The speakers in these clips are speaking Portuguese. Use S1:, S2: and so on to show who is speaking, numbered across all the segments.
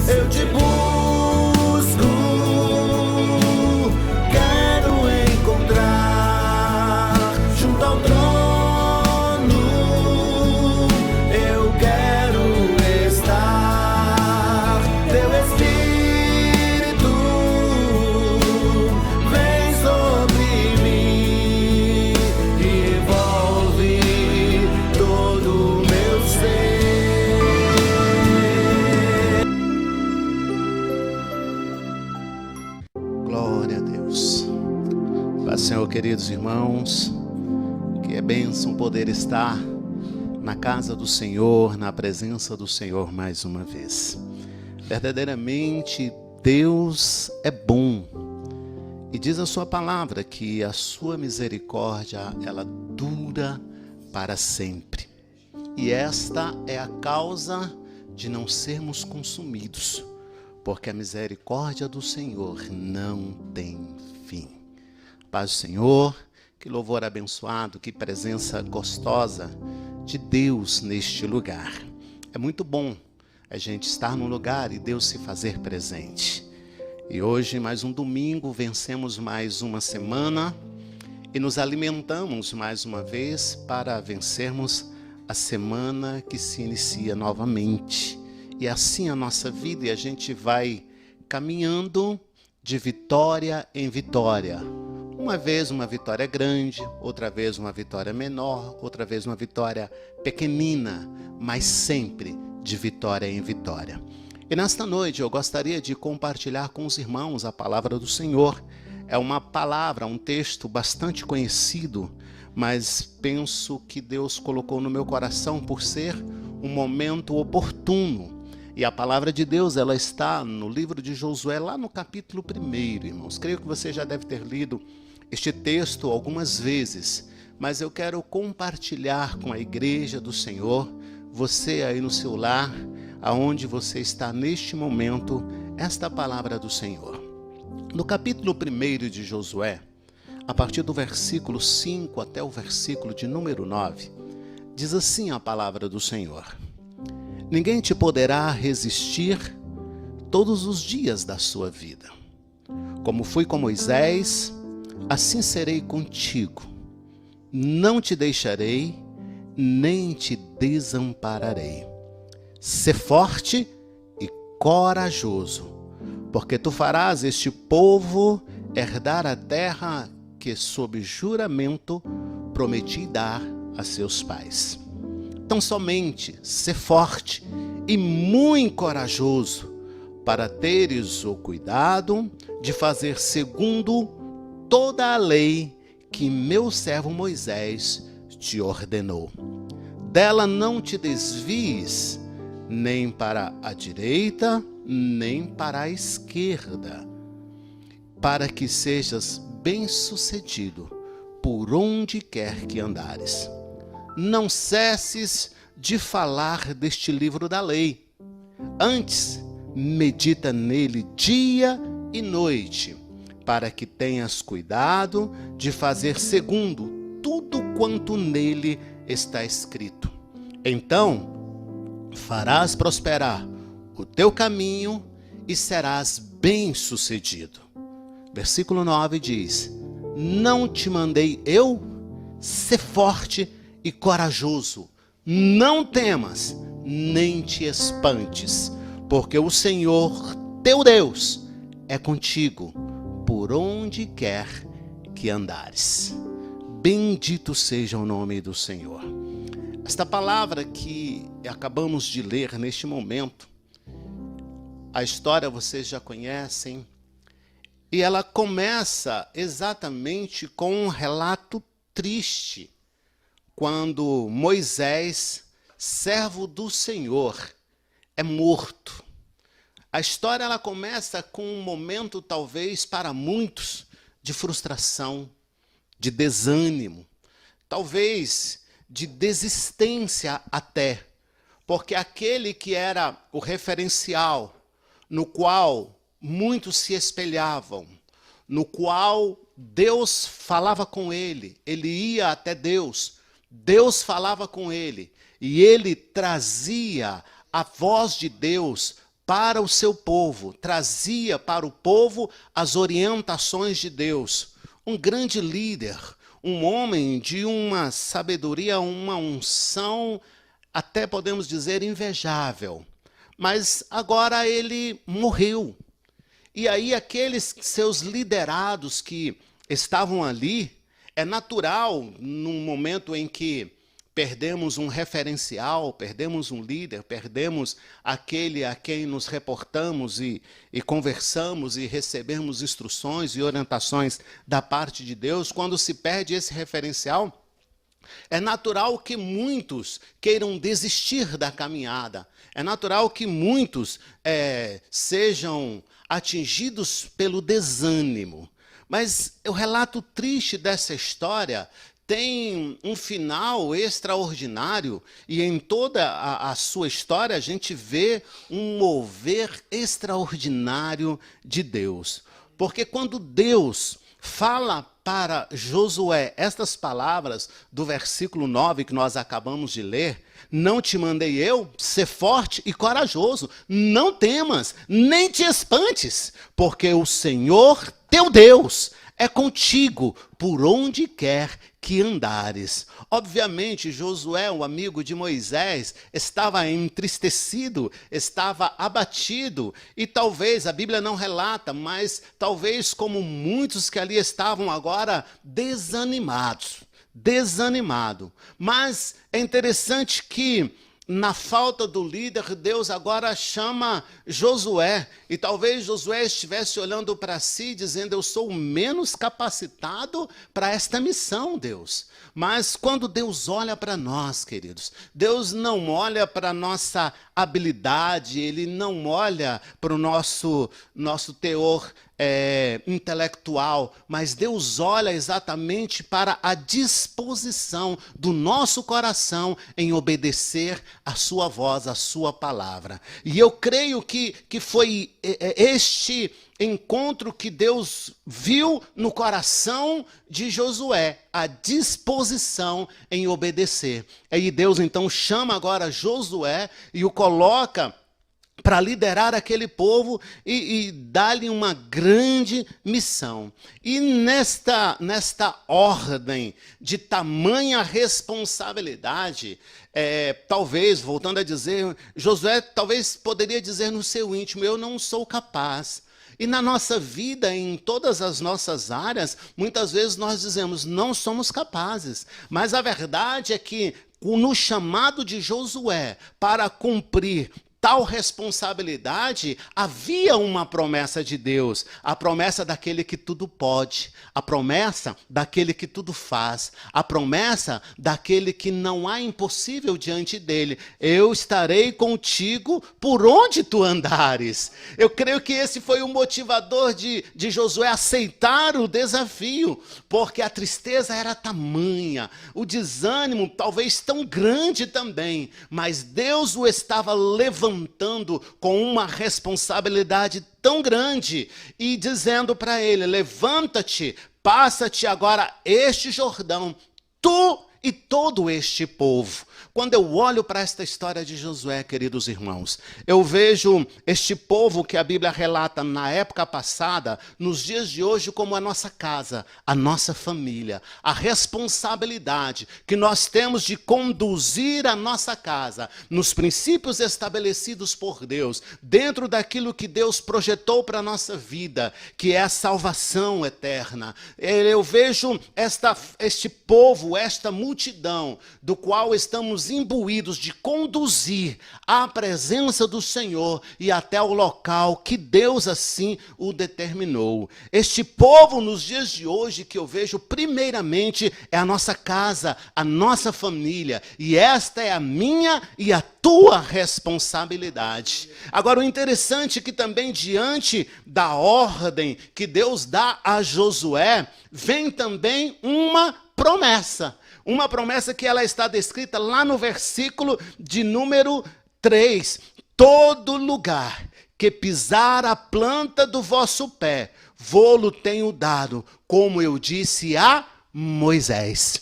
S1: Eu te busco, quero encontrar junto ao trono. Eu quero estar. Teu Espírito vem sobre mim e envolve todo o meu ser.
S2: Glória a Deus. Paz do Senhor, queridos irmãos, que é bênção poder estar na casa do Senhor, na presença do Senhor mais uma vez. Verdadeiramente, Deus é bom. E diz a sua palavra que a sua misericórdia, ela dura para sempre. E esta é a causa de não sermos consumidos, porque a misericórdia do Senhor não tem fim. Paz do Senhor, que louvor abençoado, que presença gostosa de Deus neste lugar. É muito bom a gente estar num lugar e Deus se fazer presente. E hoje, mais um domingo, vencemos mais uma semana e nos alimentamos mais uma vez para vencermos a semana que se inicia novamente. E assim a nossa vida, e a gente vai caminhando de vitória em vitória. Uma vez uma vitória grande, outra vez uma vitória menor, outra vez uma vitória pequenina, mas sempre de vitória em vitória. E nesta noite eu gostaria de compartilhar com os irmãos a palavra do Senhor. É uma palavra, um texto bastante conhecido, mas penso que Deus colocou no meu coração por ser um momento oportuno. E a palavra de Deus, ela está no livro de Josué, lá no capítulo 1, irmãos. Creio que você já deve ter lido este texto algumas vezes, mas eu quero compartilhar com a igreja do Senhor, você aí no seu lar, aonde você está neste momento, esta palavra do Senhor. No capítulo 1 de Josué, a partir do versículo 5 até o versículo de número 9, diz assim a palavra do Senhor: Ninguém te poderá resistir todos os dias da sua vida. Como fui com Moisés, assim serei contigo. Não te deixarei, nem te desampararei. Sê forte e corajoso, porque tu farás este povo herdar a terra que, sob juramento, prometi dar a seus pais. Tão somente sê forte e muito corajoso, para teres o cuidado de fazer segundo toda a lei que meu servo Moisés te ordenou. Dela não te desvies, nem para a direita, nem para a esquerda, para que sejas bem-sucedido por onde quer que andares. Não cesses de falar deste livro da lei. Antes, medita nele dia e noite, para que tenhas cuidado de fazer segundo tudo quanto nele está escrito. Então, farás prosperar o teu caminho e serás bem-sucedido. Versículo 9 diz: Não te mandei eu? Sê forte e corajoso. Não temas, nem te espantes, porque o Senhor, teu Deus, é contigo por onde quer que andares. Bendito seja o nome do Senhor. Esta palavra que acabamos de ler neste momento, a história vocês já conhecem, e ela começa exatamente com um relato triste, quando Moisés, servo do Senhor, é morto. A história ela começa com um momento, talvez para muitos, de frustração, de desânimo, talvez de desistência até, porque aquele que era o referencial, no qual muitos se espelhavam, no qual Deus falava com ele, ele ia até Deus, Deus falava com ele, e ele trazia a voz de Deus para o seu povo, trazia para o povo as orientações de Deus. Um grande líder, um homem de uma sabedoria, uma unção, até podemos dizer invejável. Mas agora ele morreu. E aí aqueles seus liderados que estavam ali, é natural, num momento em que perdemos um referencial, perdemos um líder, perdemos aquele a quem nos reportamos e conversamos e recebemos instruções e orientações da parte de Deus. Quando se perde esse referencial, é natural que muitos queiram desistir da caminhada. É natural que muitos sejam atingidos pelo desânimo. Mas o relato triste dessa história tem um final extraordinário, e em toda a sua história a gente vê um mover extraordinário de Deus. Porque quando Deus fala para Josué estas palavras do versículo 9 que nós acabamos de ler: não te mandei eu, ser forte e corajoso, não temas, nem te espantes, porque o Senhor teu Deus é contigo por onde quer que andares. Obviamente, Josué, o amigo de Moisés, estava entristecido, estava abatido, e talvez, a Bíblia não relata, mas talvez como muitos que ali estavam agora desanimado. Mas é interessante que na falta do líder, Deus agora chama Josué. E talvez Josué estivesse olhando para si, dizendo: eu sou o menos capacitado para esta missão, Deus. Mas quando Deus olha para nós, queridos, Deus não olha para a nossa habilidade, Ele não olha para o nosso teor intelectual, mas Deus olha exatamente para a disposição do nosso coração em obedecer a sua voz, a sua palavra. E eu creio que foi este encontro que Deus viu no coração de Josué, a disposição em obedecer. E Deus então chama agora Josué e o coloca para liderar aquele povo e dar-lhe uma grande missão. E nesta ordem de tamanha responsabilidade, talvez, voltando a dizer, Josué talvez poderia dizer no seu íntimo: eu não sou capaz. E na nossa vida, em todas as nossas áreas, muitas vezes nós dizemos: não somos capazes. Mas a verdade é que no chamado de Josué para cumprir tal responsabilidade, havia uma promessa de Deus, a promessa daquele que tudo pode, a promessa daquele que tudo faz, a promessa daquele que não há impossível diante dele. Eu estarei contigo por onde tu andares. Eu creio que esse foi o motivador de Josué aceitar o desafio, porque a tristeza era tamanha, o desânimo talvez tão grande também, mas Deus o estava levantando com uma responsabilidade tão grande e dizendo para ele: levanta-te, passa-te agora este Jordão, tu e todo este povo. Quando eu olho para esta história de Josué, queridos irmãos, eu vejo este povo que a Bíblia relata na época passada, nos dias de hoje, como a nossa casa, a nossa família, a responsabilidade que nós temos de conduzir a nossa casa nos princípios estabelecidos por Deus, dentro daquilo que Deus projetou para a nossa vida, que é a salvação eterna. Eu vejo este povo, esta multidão, do qual estamos imbuídos de conduzir à presença do Senhor e até o local que Deus assim o determinou. Este povo nos dias de hoje que eu vejo primeiramente é a nossa casa, a nossa família, e esta é a minha e a tua responsabilidade. Agora, o interessante é que também diante da ordem que Deus dá a Josué, vem também uma promessa. Uma promessa que ela está descrita lá no versículo de número 3. Todo lugar que pisar a planta do vosso pé, vô-lo tenho dado, como eu disse a Moisés.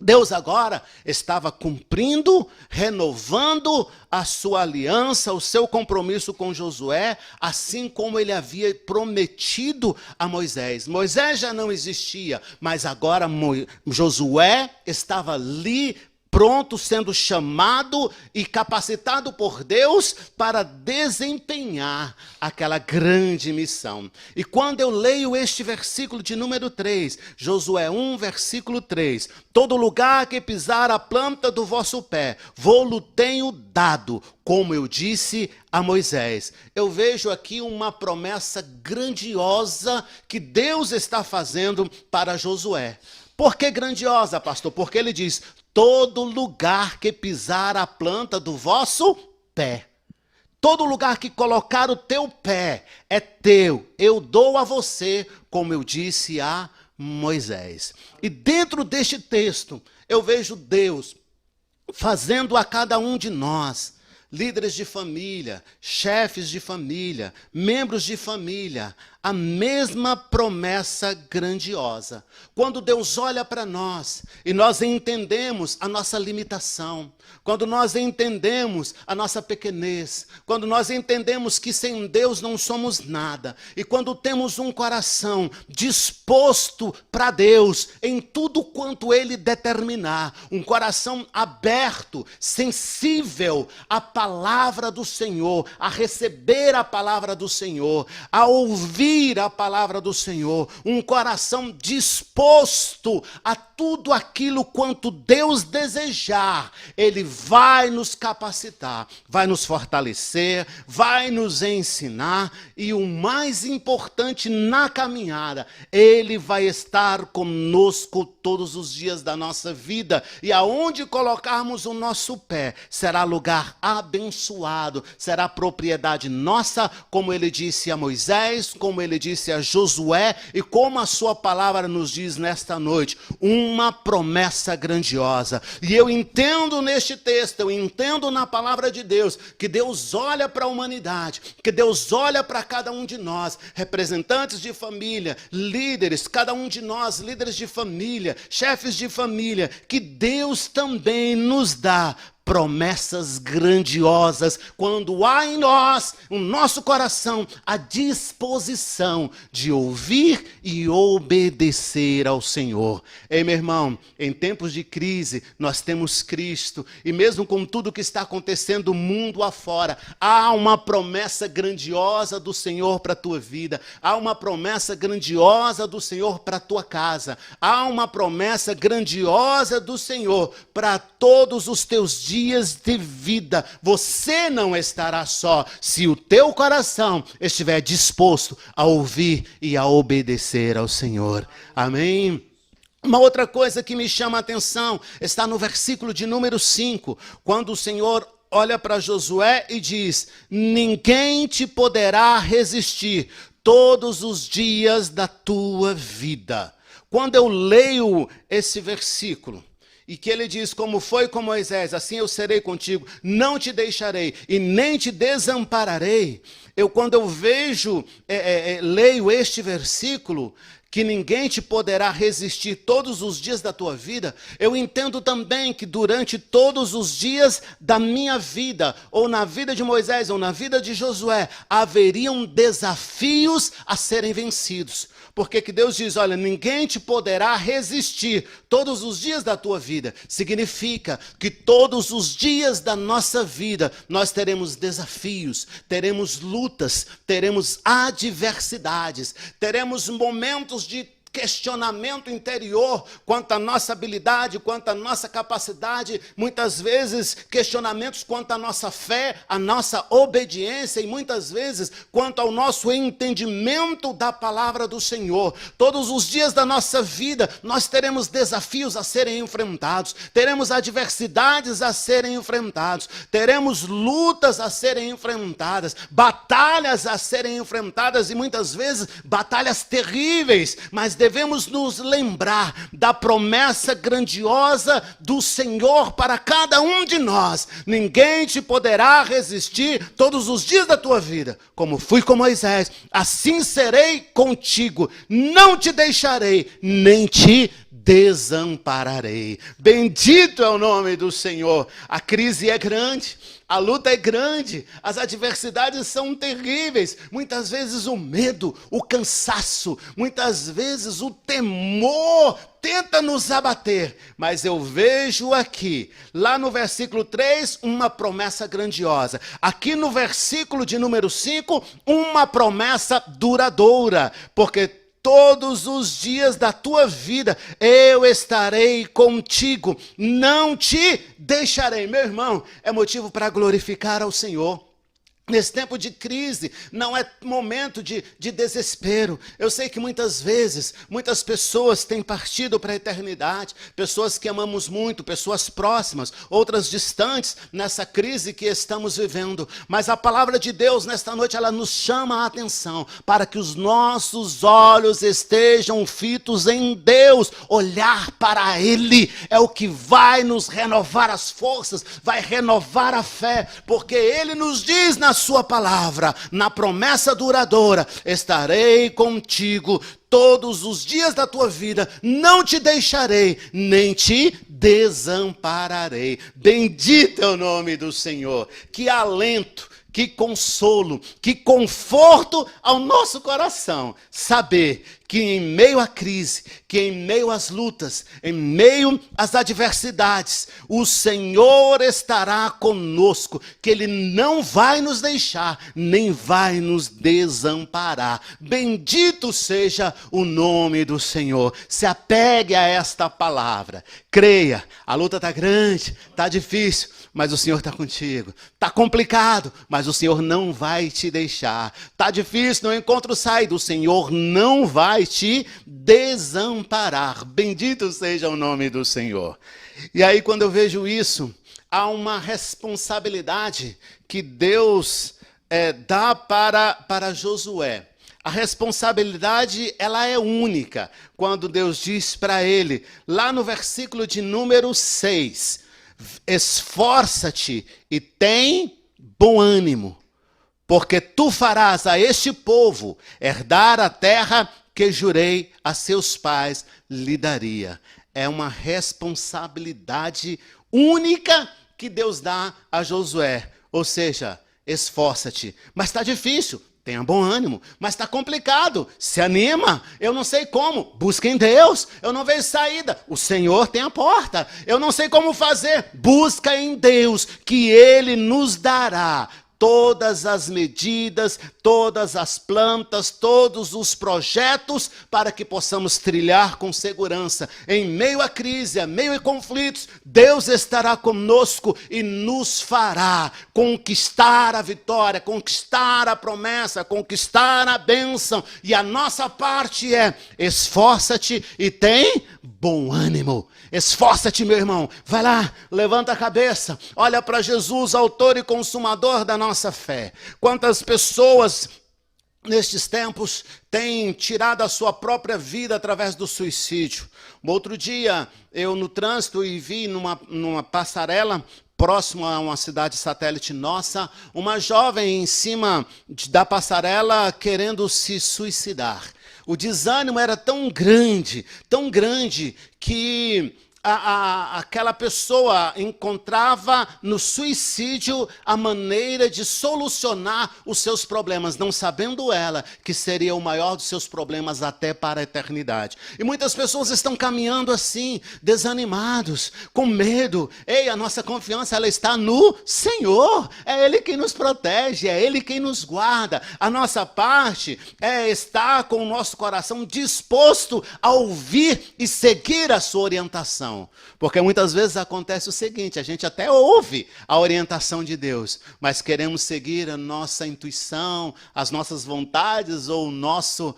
S2: Deus agora estava cumprindo, renovando a sua aliança, o seu compromisso com Josué, assim como ele havia prometido a Moisés. Moisés já não existia, mas agora Josué estava ali, pronto, sendo chamado e capacitado por Deus para desempenhar aquela grande missão. E quando eu leio este versículo de número 3, Josué 1, versículo 3, todo lugar que pisar a planta do vosso pé, vou-lo tenho dado, como eu disse a Moisés. Eu vejo aqui uma promessa grandiosa que Deus está fazendo para Josué. Por que grandiosa, pastor? Porque ele diz: todo lugar que pisar a planta do vosso pé, todo lugar que colocar o teu pé é teu, eu dou a você, como eu disse a Moisés. E dentro deste texto, eu vejo Deus fazendo a cada um de nós, líderes de família, chefes de família, membros de família, a mesma promessa grandiosa. Quando Deus olha para nós e nós entendemos a nossa limitação, quando nós entendemos a nossa pequenez, quando nós entendemos que sem Deus não somos nada, e quando temos um coração disposto para Deus em tudo quanto Ele determinar, um coração aberto, sensível à palavra do Senhor, a receber a palavra do Senhor, a ouvir a palavra do Senhor, um coração disposto a tudo aquilo quanto Deus desejar, Ele vai nos capacitar, vai nos fortalecer, vai nos ensinar, e o mais importante na caminhada, Ele vai estar conosco todos os dias da nossa vida, e aonde colocarmos o nosso pé, será lugar abençoado, será propriedade nossa, como Ele disse a Moisés, como Ele disse a Josué, e como a sua palavra nos diz nesta noite, uma promessa grandiosa. E eu entendo neste texto, eu entendo na palavra de Deus, que Deus olha para a humanidade, que Deus olha para cada um de nós, representantes de família, líderes, cada um de nós, líderes de família, chefes de família, que Deus também nos dá promessas grandiosas, quando há em nós, no nosso coração, a disposição de ouvir e obedecer ao Senhor. Ei, meu irmão, em tempos de crise, nós temos Cristo, e mesmo com tudo que está acontecendo mundo afora, há uma promessa grandiosa do Senhor para a tua vida, há uma promessa grandiosa do Senhor para a tua casa, há uma promessa grandiosa do Senhor para todos os teus dias de vida. Você não estará só, se o teu coração estiver disposto a ouvir e a obedecer ao Senhor. Amém? Uma outra coisa que me chama a atenção está no versículo de número 5, quando o Senhor olha para Josué e diz: ninguém te poderá resistir todos os dias da tua vida. Quando eu leio esse versículo, e que ele diz: como foi com Moisés, assim eu serei contigo, não te deixarei e nem te desampararei. Quando eu vejo, leio este versículo, que ninguém te poderá resistir todos os dias da tua vida, eu entendo também que durante todos os dias da minha vida, ou na vida de Moisés, ou na vida de Josué, haveriam desafios a serem vencidos. Porque que Deus diz: olha, ninguém te poderá resistir todos os dias da tua vida. Significa que todos os dias da nossa vida nós teremos desafios, teremos lutas, teremos adversidades, teremos momentos de questionamento interior quanto à nossa habilidade, quanto à nossa capacidade, muitas vezes questionamentos quanto à nossa fé, à nossa obediência, e muitas vezes quanto ao nosso entendimento da palavra do Senhor. Todos os dias da nossa vida nós teremos desafios a serem enfrentados, teremos adversidades a serem enfrentados, teremos lutas a serem enfrentadas, batalhas a serem enfrentadas, e muitas vezes batalhas terríveis, mas devemos nos lembrar da promessa grandiosa do Senhor para cada um de nós. Ninguém te poderá resistir todos os dias da tua vida. Como fui com Moisés, assim serei contigo. Não te deixarei, nem te desampararei. Bendito é o nome do Senhor. A crise é grande, a luta é grande, as adversidades são terríveis. Muitas vezes o medo, o cansaço, muitas vezes o temor tenta nos abater. Mas eu vejo aqui, lá no versículo 3, uma promessa grandiosa. Aqui no versículo de número 5, uma promessa duradoura. Porque todos os dias da tua vida eu estarei contigo, não te deixarei. Meu irmão, é motivo para glorificar ao Senhor. Nesse tempo de crise, não é momento de desespero. Eu sei que muitas vezes, muitas pessoas têm partido para a eternidade, pessoas que amamos muito, pessoas próximas, outras distantes, nessa crise que estamos vivendo. Mas a palavra de Deus, nesta noite, ela nos chama a atenção, para que os nossos olhos estejam fitos em Deus. Olhar para Ele é o que vai nos renovar as forças, vai renovar a fé, porque Ele nos diz na sua palavra, na promessa duradoura: estarei contigo todos os dias da tua vida, não te deixarei, nem te desampararei. Bendito é o nome do Senhor. Que alento, que consolo, que conforto ao nosso coração, saber que em meio à crise, que em meio às lutas, em meio às adversidades, o Senhor estará conosco, que Ele não vai nos deixar, nem vai nos desamparar. Bendito seja o nome do Senhor. Se apegue a esta palavra, creia. A luta está grande, está difícil, mas o Senhor está contigo. Está complicado, mas o Senhor não vai te deixar. Está difícil, não encontro saída, o Senhor não vai te desamparar. Bendito seja o nome do Senhor. E aí, quando eu vejo isso, há uma responsabilidade que Deus dá para Josué. A responsabilidade, ela é única. Quando Deus diz para ele, lá no versículo de número 6, esforça-te e tem bom ânimo, porque tu farás a este povo herdar a terra que jurei a seus pais lhe daria. É uma responsabilidade única que Deus dá a Josué. Ou seja, esforça-te. Mas está difícil, tenha bom ânimo. Mas está complicado, se anima. Eu não sei como, busca em Deus. Eu não vejo saída, o Senhor tem a porta. Eu não sei como fazer, busca em Deus, que Ele nos dará todas as medidas, todas as plantas, todos os projetos, para que possamos trilhar com segurança. Em meio à crise, em meio a conflitos, Deus estará conosco e nos fará conquistar a vitória, conquistar a promessa, conquistar a bênção. E a nossa parte é: esforça-te e tem bom ânimo. Esforça-te, meu irmão. Vai lá, levanta a cabeça, olha para Jesus, autor e consumador da nossa fé. Quantas pessoas nestes tempos têm tirado a sua própria vida através do suicídio. Outro dia, eu no trânsito e vi numa passarela próximo a uma cidade satélite nossa, uma jovem em cima da passarela querendo se suicidar. O desânimo era tão grande que aquela pessoa encontrava no suicídio a maneira de solucionar os seus problemas, não sabendo ela que seria o maior dos seus problemas até para a eternidade. E muitas pessoas estão caminhando assim, desanimados, com medo. Ei, a nossa confiança, ela está no Senhor. É Ele quem nos protege, é Ele quem nos guarda. A nossa parte é estar com o nosso coração disposto a ouvir e seguir a sua orientação. Porque muitas vezes acontece o seguinte: a gente até ouve a orientação de Deus, mas queremos seguir a nossa intuição, as nossas vontades ou o nosso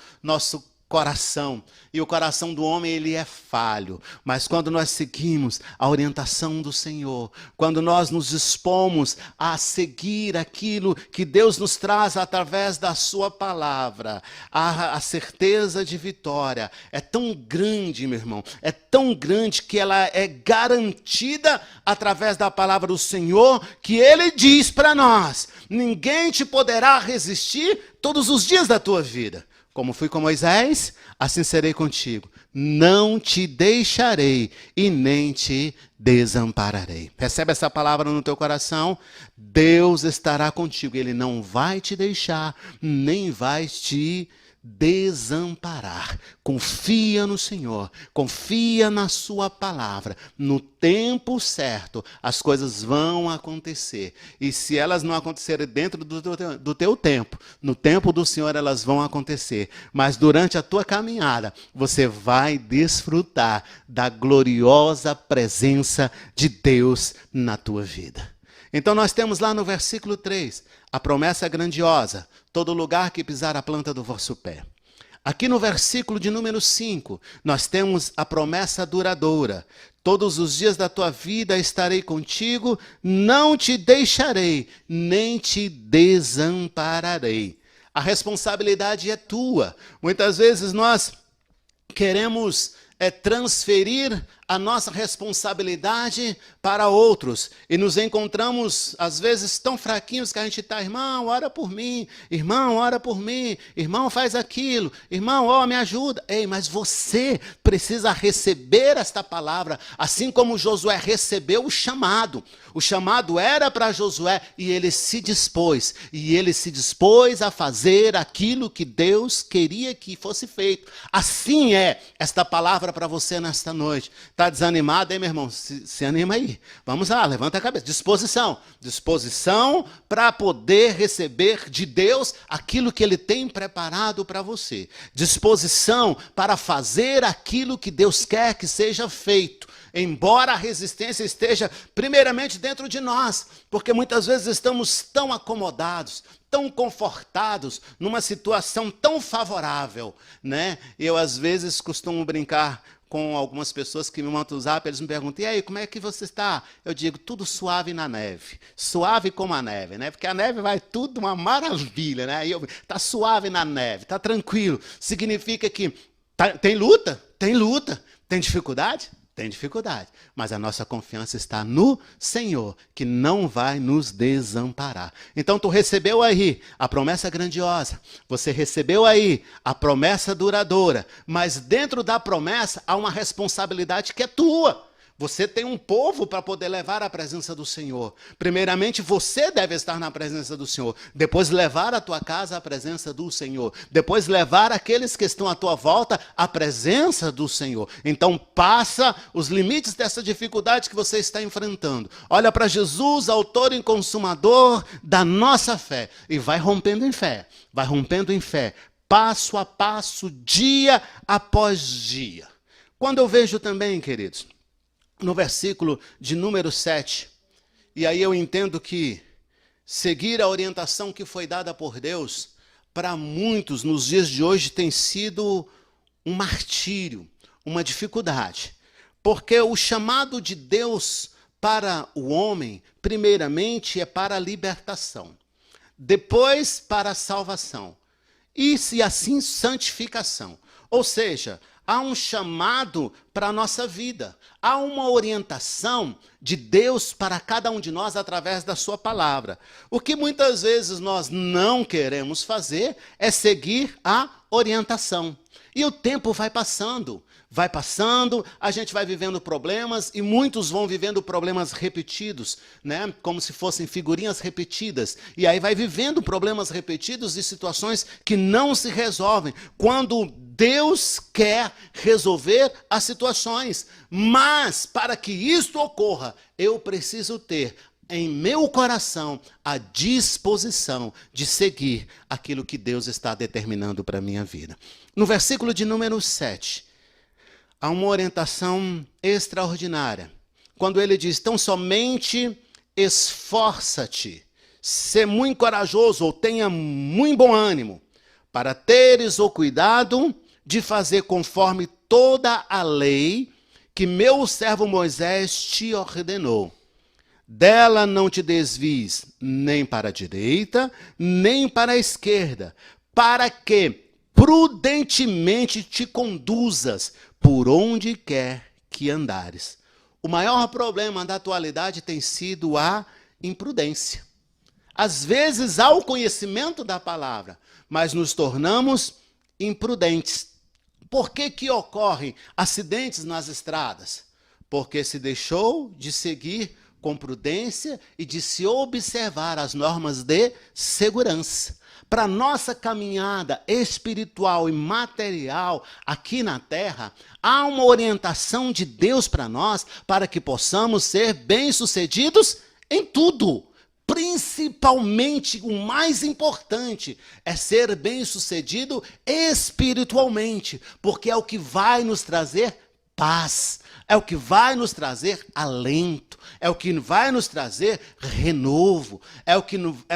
S2: coração. E o coração do homem, ele é falho. Mas quando nós seguimos a orientação do Senhor, quando nós nos dispomos a seguir aquilo que Deus nos traz através da sua palavra, a certeza de vitória é tão grande, meu irmão, é tão grande que ela é garantida através da palavra do Senhor, que Ele diz para nós: ninguém te poderá resistir todos os dias da tua vida. Como fui com Moisés, assim serei contigo. Não te deixarei e nem te desampararei. Recebe essa palavra no teu coração? Deus estará contigo. Ele não vai te deixar, nem vai te desamparar. Confia no Senhor, confia na sua palavra. No tempo certo, as coisas vão acontecer. E se elas não acontecerem dentro do teu tempo, no tempo do Senhor elas vão acontecer. Mas durante a tua caminhada, você vai desfrutar da gloriosa presença de Deus na tua vida. Então nós temos lá no versículo 3, a promessa grandiosa, todo lugar que pisar a planta do vosso pé. Aqui no versículo de número 5, nós temos a promessa duradoura. Todos os dias da tua vida estarei contigo, não te deixarei, nem te desampararei. A responsabilidade é tua. Muitas vezes nós queremos transferir a nossa responsabilidade para outros. E nos encontramos, às vezes, tão fraquinhos que a gente está, irmão, ora por mim, irmão, ora por mim, irmão, faz aquilo, irmão, me ajuda. Ei, mas você precisa receber esta palavra, assim como Josué recebeu o chamado. O chamado era para Josué e ele se dispôs. E ele se dispôs a fazer aquilo que Deus queria que fosse feito. Assim é esta palavra para você nesta noite. Está desanimado, hein, meu irmão? Se anima aí. Vamos lá, levanta a cabeça. Disposição. Disposição para poder receber de Deus aquilo que Ele tem preparado para você. Disposição para fazer aquilo que Deus quer que seja feito. Embora a resistência esteja primeiramente dentro de nós, porque muitas vezes estamos tão acomodados, tão confortados, numa situação tão favorável, né? Eu às vezes costumo brincar com algumas pessoas que me mandam o zap, eles me perguntam, e aí, como é que você está? Eu digo, tudo suave na neve, suave como a neve, né? Porque a neve vai tudo uma maravilha, né? Tá suave na neve, tá tranquilo. Significa que tem luta? Tem luta. Tem dificuldade? Tem dificuldade, mas a nossa confiança está no Senhor, que não vai nos desamparar. Então tu recebeu aí a promessa grandiosa, você recebeu aí a promessa duradoura, mas dentro da promessa há uma responsabilidade que é tua. Você tem um povo para poder levar à presença do Senhor. Primeiramente, você deve estar na presença do Senhor. Depois, levar a tua casa à presença do Senhor. Depois, levar aqueles que estão à tua volta à presença do Senhor. Então, passa os limites dessa dificuldade que você está enfrentando. Olha para Jesus, autor e consumador da nossa fé. E vai rompendo em fé. Vai rompendo em fé. Passo a passo, dia após dia. Quando eu vejo também, queridos, no versículo de número 7, e aí eu entendo que seguir a orientação que foi dada por Deus, para muitos nos dias de hoje tem sido um martírio, uma dificuldade. Porque o chamado de Deus para o homem, primeiramente, é para a libertação, depois para a salvação, e se assim santificação. Ou seja, há um chamado para a nossa vida. Há uma orientação de Deus para cada um de nós através da sua palavra. O que muitas vezes nós não queremos fazer é seguir a orientação. E o tempo vai passando, a gente vai vivendo problemas e muitos vão vivendo problemas repetidos, né? Como se fossem figurinhas repetidas. E aí vai vivendo problemas repetidos e situações que não se resolvem. Quando Deus quer resolver as situações, mas para que isto ocorra, eu preciso ter em meu coração a disposição de seguir aquilo que Deus está determinando para a minha vida. No versículo de número 7, há uma orientação extraordinária. Quando ele diz, tão somente esforça-te, sê muito corajoso ou tenha muito bom ânimo, para teres o cuidado de fazer conforme toda a lei que meu servo Moisés te ordenou. Dela não te desvies nem para a direita, nem para a esquerda, para que prudentemente te conduzas por onde quer que andares. O maior problema da atualidade tem sido a imprudência. Às vezes há o conhecimento da palavra, mas nos tornamos imprudentes. Por que ocorrem acidentes nas estradas? Porque se deixou de seguir com prudência e de se observar as normas de segurança. Para nossa caminhada espiritual e material aqui na terra, há uma orientação de Deus para nós, para que possamos ser bem-sucedidos em tudo. Principalmente, o mais importante é ser bem-sucedido espiritualmente, porque é o que vai nos trazer paz, é o que vai nos trazer alento, é o que vai nos trazer renovo, é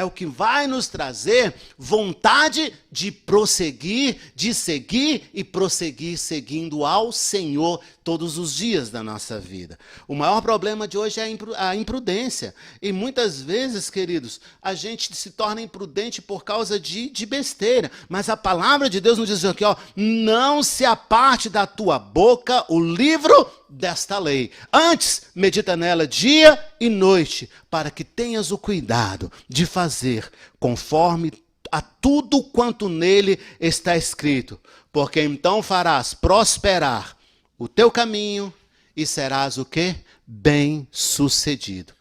S2: o que vai nos trazer vontade de prosseguir, de seguir e prosseguir seguindo ao Senhor todos os dias da nossa vida. O maior problema de hoje é a imprudência. E muitas vezes, queridos, a gente se torna imprudente por causa de besteira. Mas a palavra de Deus nos diz aqui, ó, não se aparte da tua boca o livro desta lei. Antes, medita nela dia e noite, para que tenhas o cuidado de fazer conforme a tudo quanto nele está escrito. Porque então farás prosperar o teu caminho e serás o quê? Bem-sucedido.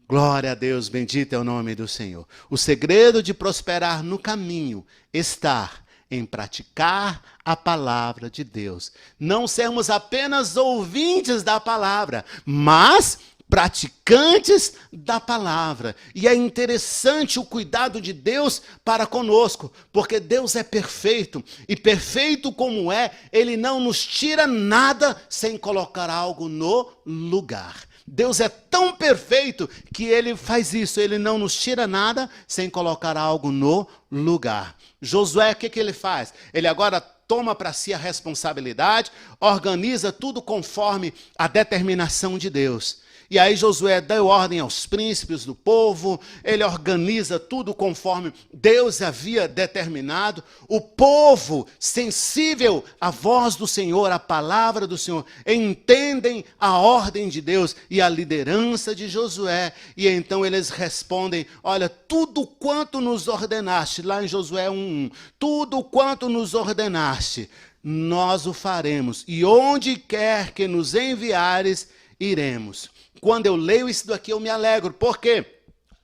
S2: Glória a Deus, bendito é o nome do Senhor. O segredo de prosperar no caminho está em praticar a palavra de Deus. Não sermos apenas ouvintes da palavra, mas praticantes da palavra. E é interessante o cuidado de Deus para conosco, porque Deus é perfeito, e perfeito como é, Ele não nos tira nada sem colocar algo no lugar. Deus é tão perfeito que Ele faz isso, Ele não nos tira nada sem colocar algo no lugar. Josué, o que ele faz? Ele agora toma para si a responsabilidade, organiza tudo conforme a determinação de Deus. E aí Josué deu ordem aos príncipes do povo, ele organiza tudo conforme Deus havia determinado. O povo, sensível à voz do Senhor, à palavra do Senhor, entendem a ordem de Deus e a liderança de Josué. E então eles respondem, olha, tudo quanto nos ordenaste, lá em Josué 1:1, tudo quanto nos ordenaste, nós o faremos. E onde quer que nos enviares, iremos. Quando eu leio isso daqui, eu me alegro. Por quê?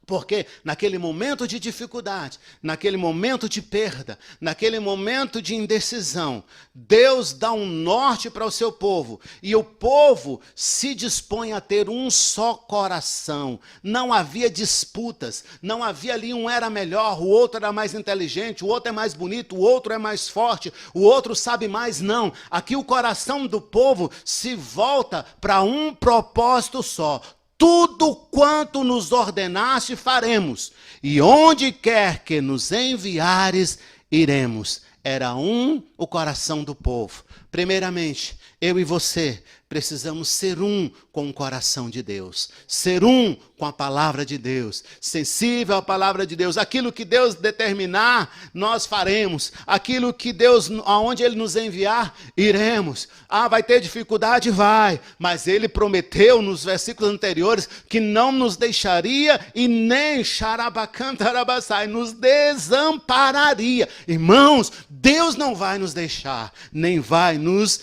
S2: Porque naquele momento de dificuldade, naquele momento de perda, naquele momento de indecisão, Deus dá um norte para o seu povo. E o povo se dispõe a ter um só coração. Não havia disputas, não havia ali um era melhor, o outro era mais inteligente, o outro é mais bonito, o outro é mais forte, o outro sabe mais. Não. Aqui o coração do povo se volta para um propósito só. Tudo quanto nos ordenaste faremos, e onde quer que nos enviares, iremos. Era o coração do povo. Primeiramente, eu e você precisamos ser um com o coração de Deus, ser um com a palavra de Deus, sensível à palavra de Deus. Aquilo que Deus determinar, nós faremos. Aquilo que Deus, aonde Ele nos enviar, iremos. Ah, vai ter dificuldade? Vai. Mas Ele prometeu nos versículos anteriores que não nos deixaria e nem xarabacantarabassai, nos desampararia. Irmãos, Deus não vai nos deixar, nem vai nos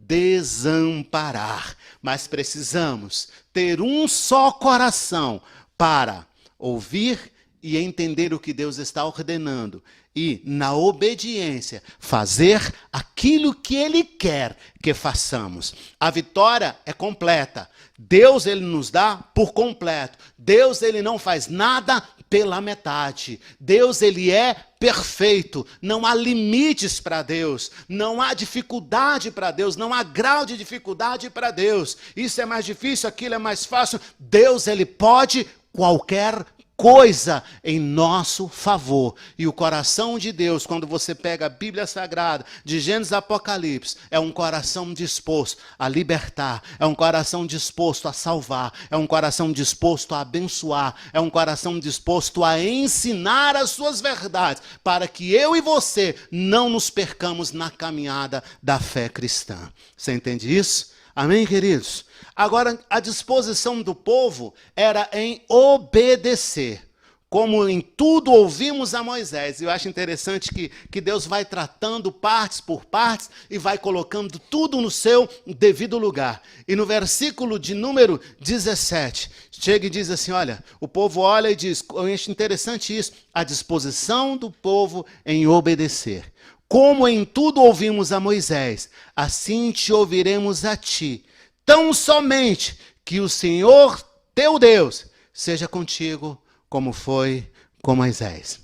S2: desamparar, mas precisamos ter um só coração para ouvir e entender o que Deus está ordenando e, na obediência, fazer aquilo que Ele quer que façamos. A vitória é completa. Deus, Ele nos dá por completo. Deus, Ele não faz nada pela metade. Deus, Ele é perfeito. Não há limites para Deus. Não há dificuldade para Deus. Não há grau de dificuldade para Deus. Isso é mais difícil, aquilo é mais fácil. Deus, Ele pode qualquer coisa em nosso favor. E o coração de Deus, quando você pega a Bíblia Sagrada, de Gênesis a Apocalipse, é um coração disposto a libertar, é um coração disposto a salvar, é um coração disposto a abençoar, é um coração disposto a ensinar as suas verdades, para que eu e você não nos percamos na caminhada da fé cristã. Você entende isso? Amém, queridos? Agora, a disposição do povo era em obedecer. como em tudo ouvimos a Moisés. Eu acho interessante que Deus vai tratando partes por partes e vai colocando tudo no seu devido lugar. E no versículo de número 17, chega e diz assim, olha, o povo olha e diz, eu acho interessante isso, a disposição do povo em obedecer. Como em tudo ouvimos a Moisés, assim te ouviremos a ti. Tão somente que o Senhor, teu Deus, seja contigo, como foi com Moisés.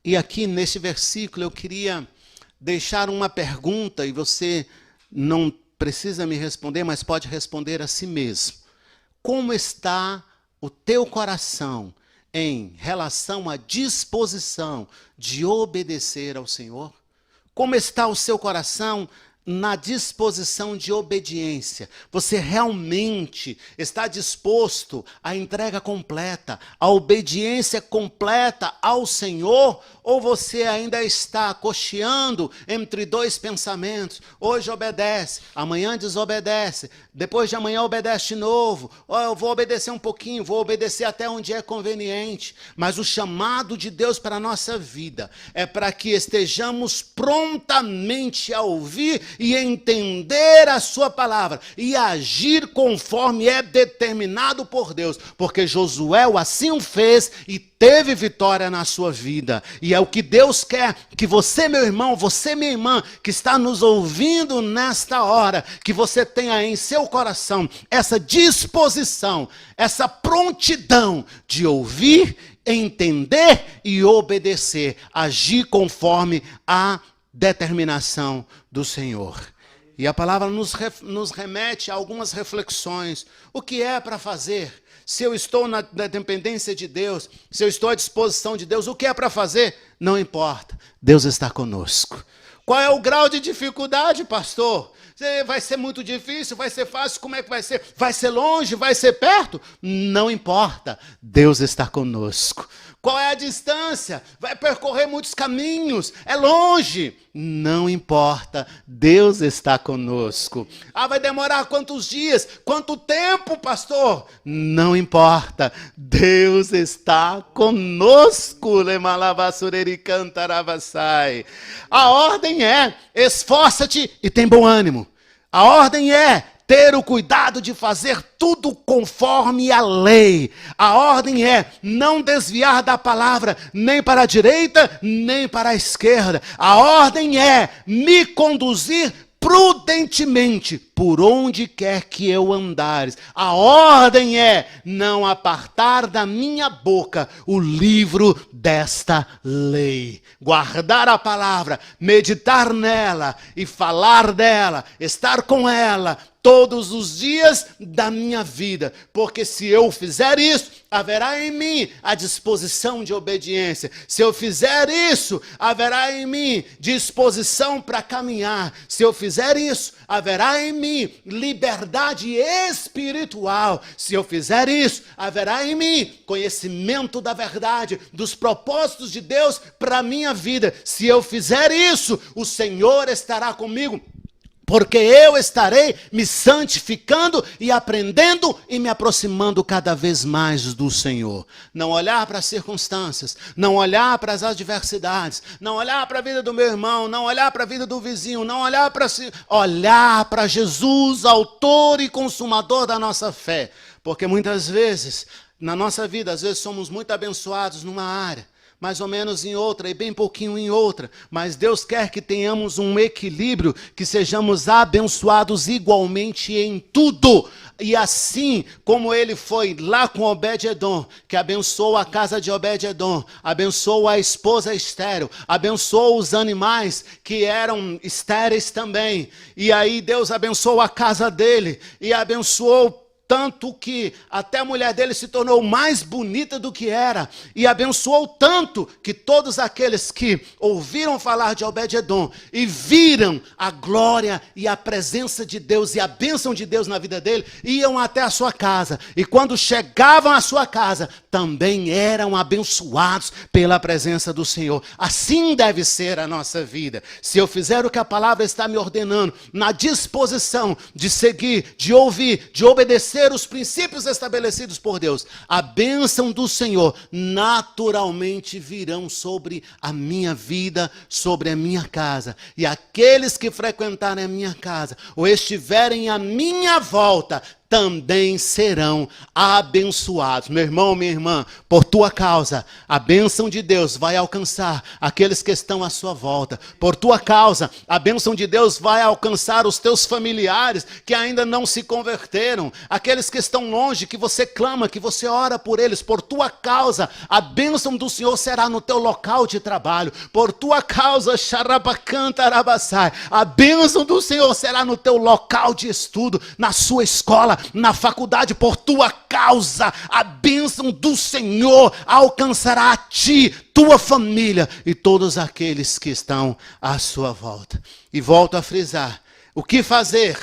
S2: E aqui neste versículo eu queria deixar uma pergunta, e você não precisa me responder, mas pode responder a si mesmo. Como está o teu coração em relação à disposição de obedecer ao Senhor? Como está o seu coração na disposição de obediência? Você realmente está disposto à entrega completa, à obediência completa ao Senhor? Ou você ainda está cocheando entre dois pensamentos? Hoje obedece, amanhã desobedece, depois de amanhã obedece de novo. Eu vou obedecer um pouquinho, vou obedecer até onde é conveniente. Mas o chamado de Deus para a nossa vida é para que estejamos prontamente a ouvir e entender a sua palavra e agir conforme é determinado por Deus, porque Josué assim o fez e teve vitória na sua vida. E é o que Deus quer que você, meu irmão, você, minha irmã, que está nos ouvindo nesta hora, que você tenha em seu coração essa disposição, essa prontidão de ouvir, entender e obedecer, agir conforme a determinação do Senhor. E a palavra nos remete a algumas reflexões. O que é para fazer? Se eu estou na dependência de Deus, se eu estou à disposição de Deus, o que é para fazer? Não importa, Deus está conosco. Qual é o grau de dificuldade, pastor? Vai ser muito difícil, vai ser fácil, como é que vai ser? Vai ser longe, vai ser perto? Não importa, Deus está conosco. Qual é a distância? Vai percorrer muitos caminhos, é longe. Não importa, Deus está conosco. Vai demorar quantos dias? Quanto tempo, pastor? Não importa, Deus está conosco. A ordem é, esforça-te e tem bom ânimo. A ordem é ter o cuidado de fazer tudo conforme a lei. A ordem é não desviar da palavra, nem para a direita, nem para a esquerda. A ordem é me conduzir prudentemente por onde quer que eu andares. A ordem é não apartar da minha boca o livro desta lei. Guardar a palavra, meditar nela e falar dela, estar com ela todos os dias da minha vida, porque se eu fizer isso, haverá em mim a disposição de obediência. Se eu fizer isso, haverá em mim disposição para caminhar. Se eu fizer isso, haverá em mim liberdade espiritual. Se eu fizer isso, haverá em mim conhecimento da verdade, dos propósitos de Deus para a minha vida. Se eu fizer isso, o Senhor estará comigo, porque eu estarei me santificando e aprendendo e me aproximando cada vez mais do Senhor. Não olhar para as circunstâncias, não olhar para as adversidades, não olhar para a vida do meu irmão, não olhar para a vida do vizinho, não olhar para si, olhar para Jesus, autor e consumador da nossa fé. Porque muitas vezes, na nossa vida, às vezes somos muito abençoados numa área, mais ou menos em outra e bem pouquinho em outra, mas Deus quer que tenhamos um equilíbrio, que sejamos abençoados igualmente em tudo. E assim como ele foi lá com Obed-edom, que abençoou a casa de Obed-edom, abençoou a esposa estéril, abençoou os animais que eram estéreis também, e aí Deus abençoou a casa dele, e abençoou tanto que até a mulher dele se tornou mais bonita do que era. E abençoou tanto que todos aqueles que ouviram falar de Obed-edom e viram a glória e a presença de Deus e a bênção de Deus na vida dele, iam até a sua casa. E quando chegavam à sua casa, também eram abençoados pela presença do Senhor. Assim deve ser a nossa vida. Se eu fizer o que a palavra está me ordenando, na disposição de seguir, de ouvir, de obedecer, obedecer os princípios estabelecidos por Deus, a bênção do Senhor naturalmente virão sobre a minha vida, sobre a minha casa. E aqueles que frequentarem a minha casa ou estiverem à minha volta, também serão abençoados. Meu irmão, minha irmã, por tua causa, a bênção de Deus vai alcançar aqueles que estão à sua volta. Por tua causa, a bênção de Deus vai alcançar os teus familiares que ainda não se converteram, aqueles que estão longe, que você clama, que você ora por eles. Por tua causa, a bênção do Senhor será no teu local de trabalho. Por tua causa, xarabacantarabassai, a bênção do Senhor será no teu local de estudo, na sua escola, na faculdade. Por tua causa, a bênção do Senhor alcançará a ti, tua família e todos aqueles que estão à sua volta. E volto a frisar, o que fazer?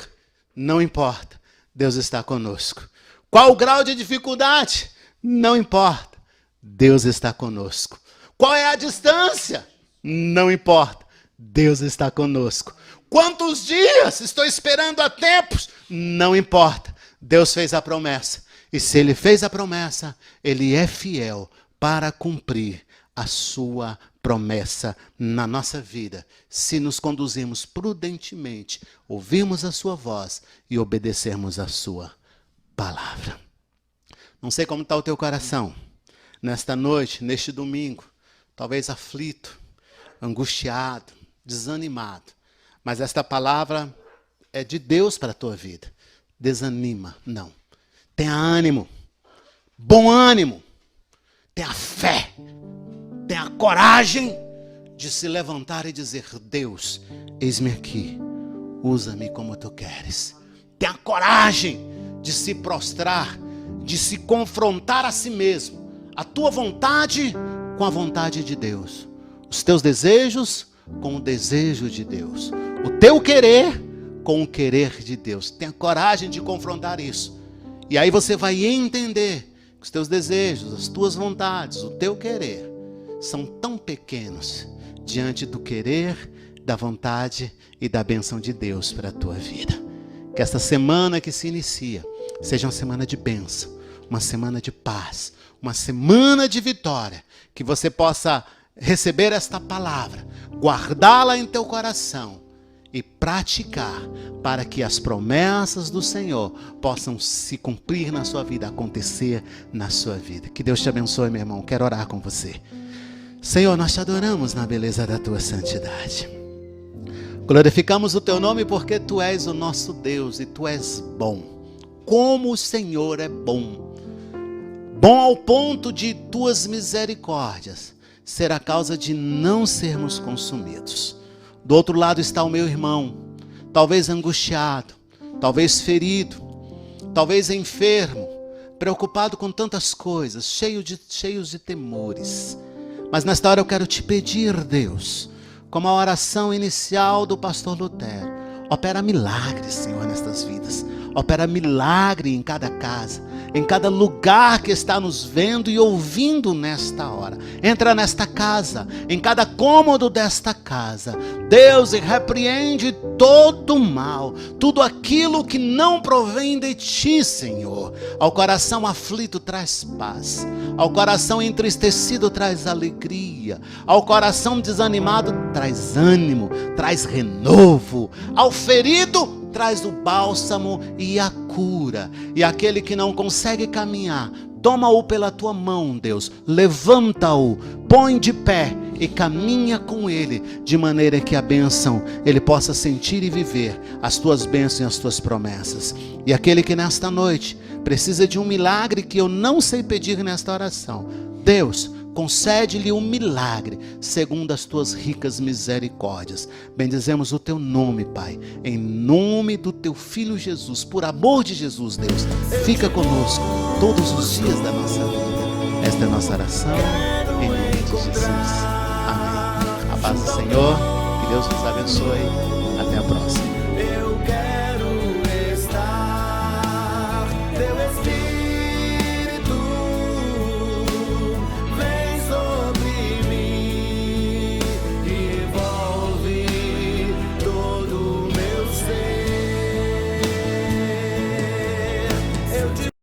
S2: Não importa, Deus está conosco. Qual o grau de dificuldade? Não importa, Deus está conosco. Qual é a distância? Não importa, Deus está conosco. Quantos dias? Estou esperando há tempos? Não importa, Deus fez a promessa. E se Ele fez a promessa, Ele é fiel para cumprir a sua promessa na nossa vida, se nos conduzirmos prudentemente, ouvirmos a sua voz e obedecermos a sua palavra. Não sei como está o teu coração nesta noite, neste domingo, talvez aflito, angustiado, desanimado, mas esta palavra é de Deus para a tua vida. Desanima, não. Tenha ânimo, bom ânimo, tenha fé, tenha coragem de se levantar e dizer: Deus, eis-me aqui, usa-me como tu queres. Tenha coragem de se prostrar, de se confrontar a si mesmo, a tua vontade com a vontade de Deus, os teus desejos com o desejo de Deus, o teu querer com o querer de Deus. Tenha coragem de confrontar isso. E aí você vai entender que os teus desejos, as tuas vontades, o teu querer são tão pequenos diante do querer, da vontade e da bênção de Deus para a tua vida. Que esta semana que se inicia seja uma semana de bênção, uma semana de paz, uma semana de vitória. Que você possa receber esta palavra, guardá-la em teu coração e praticar para que as promessas do Senhor possam se cumprir na sua vida, acontecer na sua vida. Que Deus te abençoe, meu irmão. Quero orar com você. Senhor, nós te adoramos na beleza da tua santidade. Glorificamos o teu nome porque tu és o nosso Deus e tu és bom. Como o Senhor é bom. Bom ao ponto de tuas misericórdias ser a causa de não sermos consumidos. Do outro lado está o meu irmão, talvez angustiado, talvez ferido, talvez enfermo, preocupado com tantas coisas, cheios de temores. Mas nesta hora eu quero te pedir, Deus, como a oração inicial do pastor Lutero, opera milagre, Senhor, nestas vidas. Opera milagre em cada casa, em cada lugar que está nos vendo e ouvindo nesta hora. Entra nesta casa, em cada cômodo desta casa. Deus, e repreende todo o mal, tudo aquilo que não provém de ti, Senhor. Ao coração aflito traz paz, ao coração entristecido traz alegria, ao coração desanimado traz ânimo, traz renovo, ao ferido traz o bálsamo e a cura. E aquele que não consegue caminhar, toma-o pela tua mão, Deus, levanta-o, põe de pé e caminha com ele, de maneira que a bênção ele possa sentir e viver as tuas bênçãos e as tuas promessas. E aquele que nesta noite precisa de um milagre que eu não sei pedir nesta oração, Deus, concede-lhe um milagre, segundo as tuas ricas misericórdias. Bendizemos o teu nome, Pai, em nome do teu Filho Jesus, por amor de Jesus, Deus, fica conosco todos os dias da nossa vida. Esta é a nossa oração, em nome de Jesus. Amém. A paz do Senhor, que Deus nos abençoe. Até a próxima.